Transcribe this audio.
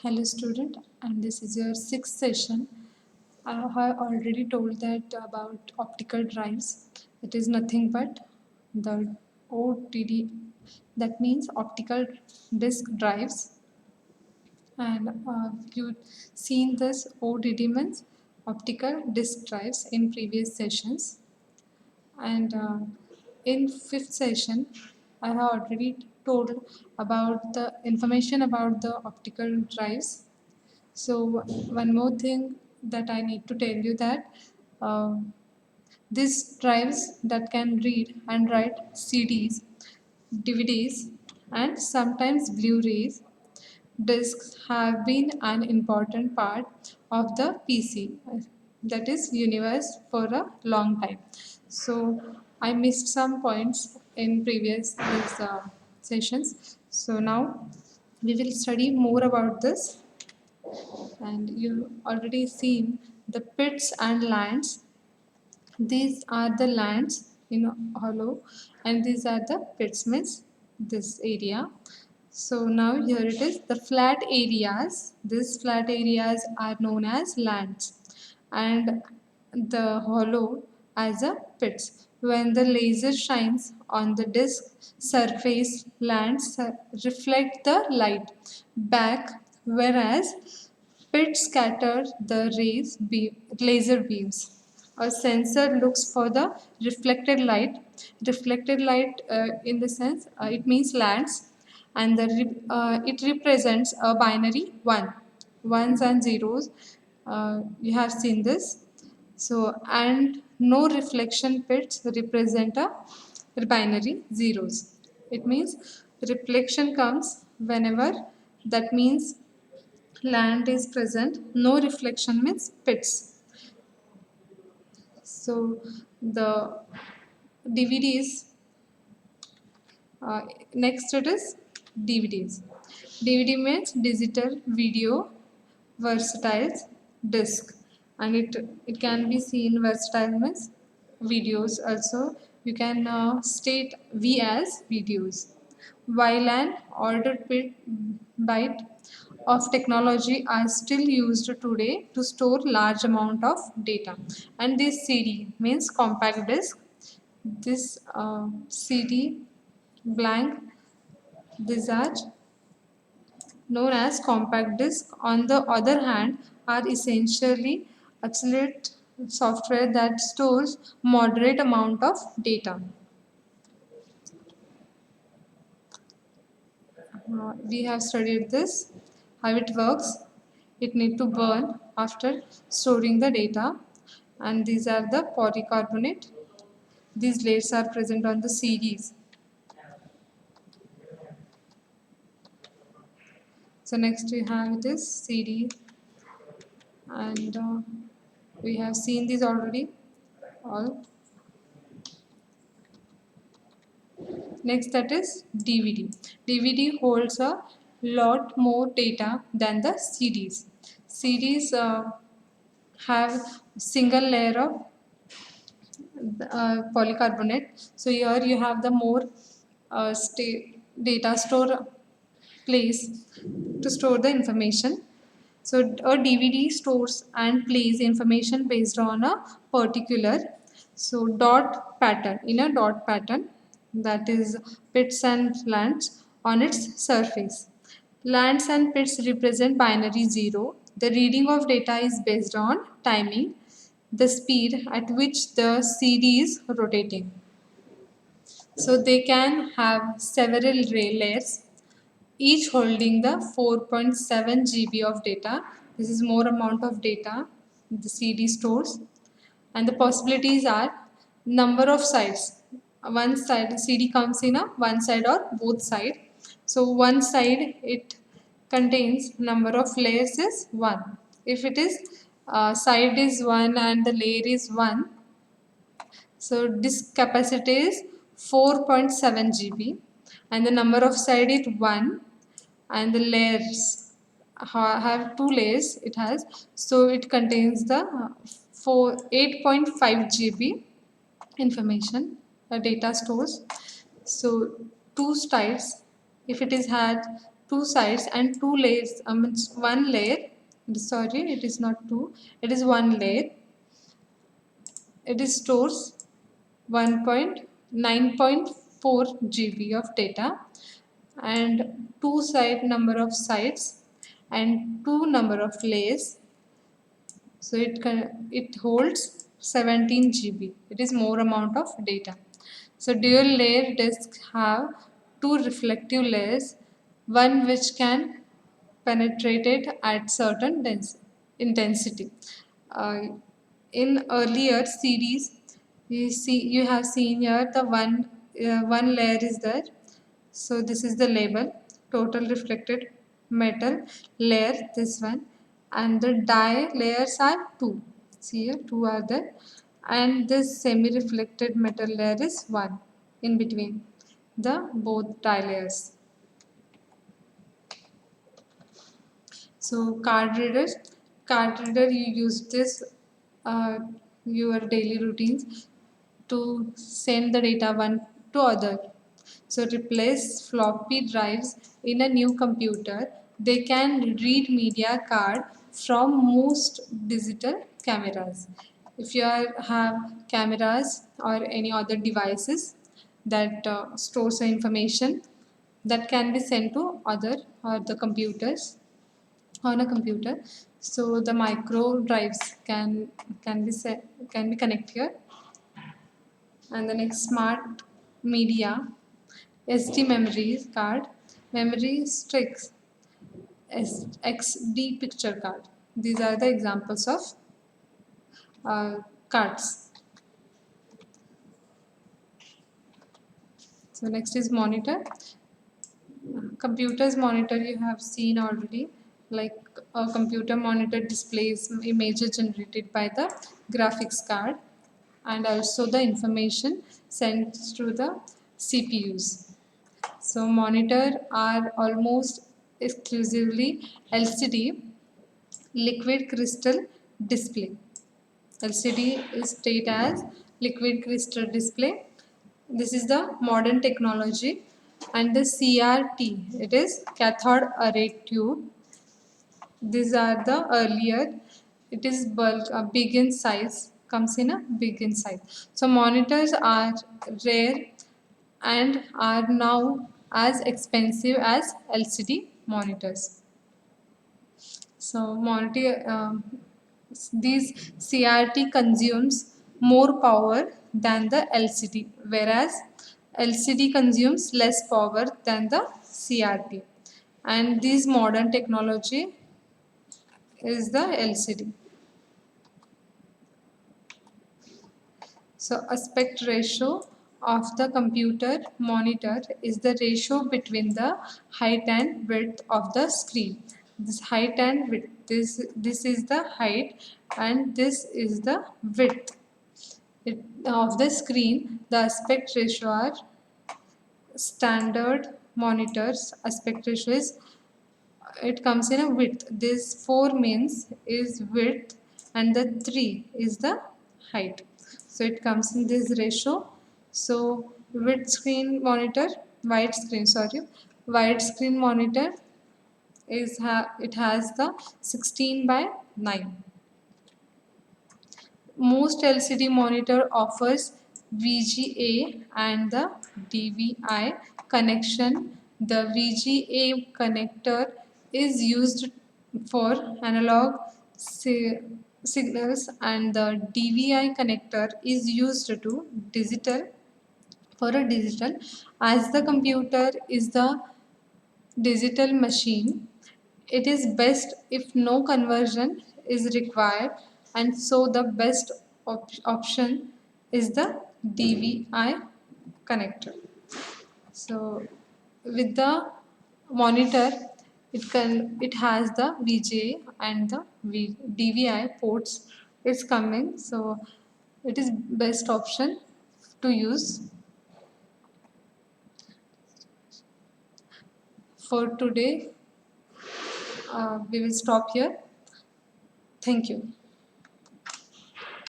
Hello student, and this is your sixth session. I have already told that about optical drives. It is nothing but the ODD, that means optical disk drives. And you've seen this ODD means optical disk drives in previous sessions. And in fifth session, I have already told about the information about the optical drives. So one more thing that I need to tell you that uh, these drives that can read and write CDs, DVDs, and sometimes Blu-rays discs have been an important part of the PC, that is universe, for a long time. So I missed some points in previous sessions. So now we will study more about this, and you already seen the pits and lands. These are the lands in hollow, and these are the pits, means this area. So now here it is, the flat areas. These flat areas are known as lands, and the hollow as a pits. When the laser shines on the disk surface, lands reflect the light back, whereas pits scatter the laser beams. A sensor looks for the reflected light. Reflected light, in the sense, it means lands, and it represents a binary one, ones and zeros. You have seen this. So, and no reflection pits represent a binary zeros. It means reflection comes whenever, that means land is present, no reflection means pits. So the DVDs, next it is DVDs. DVD means digital video versatile disc, and it can be seen versatile means videos also. You can state V as videos. While an ordered byte of technology are still used today to store large amount of data, and this CD means compact disc. This CD blank, these are known as compact disc. On the other hand, are essentially absolute software that stores moderate amount of data. We have studied this, how it works. It need to burn after storing the data, and these are the polycarbonate. These layers are present on the CDs. So next we have this CD, and we have seen these already all. Next, that is DVD. DVD holds a lot more data than the CDs. CDs have single layer of polycarbonate. So here you have the more data store place to store the information. So a DVD stores and plays information based on a particular, so dot pattern, in a dot pattern, that is pits and lands on its surface. Lands and pits represent binary zero. The reading of data is based on timing, the speed at which the CD is rotating. So they can have several layers, each holding the 4.7 GB of data. This is more amount of data the CD stores, and the possibilities are number of sides. One side CD comes in a one side or both side. So one side it contains number of layers is 1. If it is side is 1 and the layer is 1, so disk capacity is 4.7 GB, and the number of side is 1, and the layers have 2 layers it has, so it contains the 8.5 GB information data stores. So two sides, if it is had two sides and two layers. It's one layer. Sorry, it is not two. It is one layer. It stores 1.9.4 GB of data and two side number of sides and two number of layers. So it holds 17 GB. It is more amount of data. So dual layer discs have two reflective layers, one which can penetrate it at certain intensity. Uh, in earlier series, you have seen here the one layer is there. So this is the label, total reflected metal layer, this one, and the dye layers are two. See here, two are there, and this semi-reflected metal layer is one in between the both dye layers. So card reader, you use this uh, your daily routines to send the data one to other. So replace floppy drives in a new computer. They can read media card from most digital cameras. If you have cameras or any other devices that stores information that can be sent to other or the computers on a computer, so the micro drives can be connected here. And the next, smart media, SD memory card, memory sticks, XD picture card. These are the examples of uh, cards. So next is monitor. Computers monitor you have seen already, like a computer monitor displays images generated by the graphics card and also the information sent through the CPUs. So monitor are almost exclusively LCD, liquid crystal display. LCD is stated as liquid crystal display. This is the modern technology. And the CRT, it is cathode array tube. These are the earlier. It is bulk, big in size, comes in a big in size. So monitors are rare and are now as expensive as LCD monitors. So these CRT consumes more power than the LCD, whereas LCD consumes less power than the CRT. And this modern technology is the LCD. So aspect ratio of the computer monitor is the ratio between the height and width of the screen. This height and width, this is the height and this is the width of the screen. The aspect ratio are standard monitors. Aspect ratio is, it comes in a width. This 4 means is width and the 3 is the height. So it comes in this ratio. So width screen monitor, wide screen monitor it has the 16 by 9. Most LCD monitor offers VGA and the DVI connection. The VGA connector is used for analog signals and the DVI connector is used to digital for a digital. As the computer is the digital machine, it is best if no conversion is required, and so the best option is the DVI connector. So with the monitor, it has the VGA and the DVI ports. It's coming, so it is best option to use. For today, we will stop here. Thank you.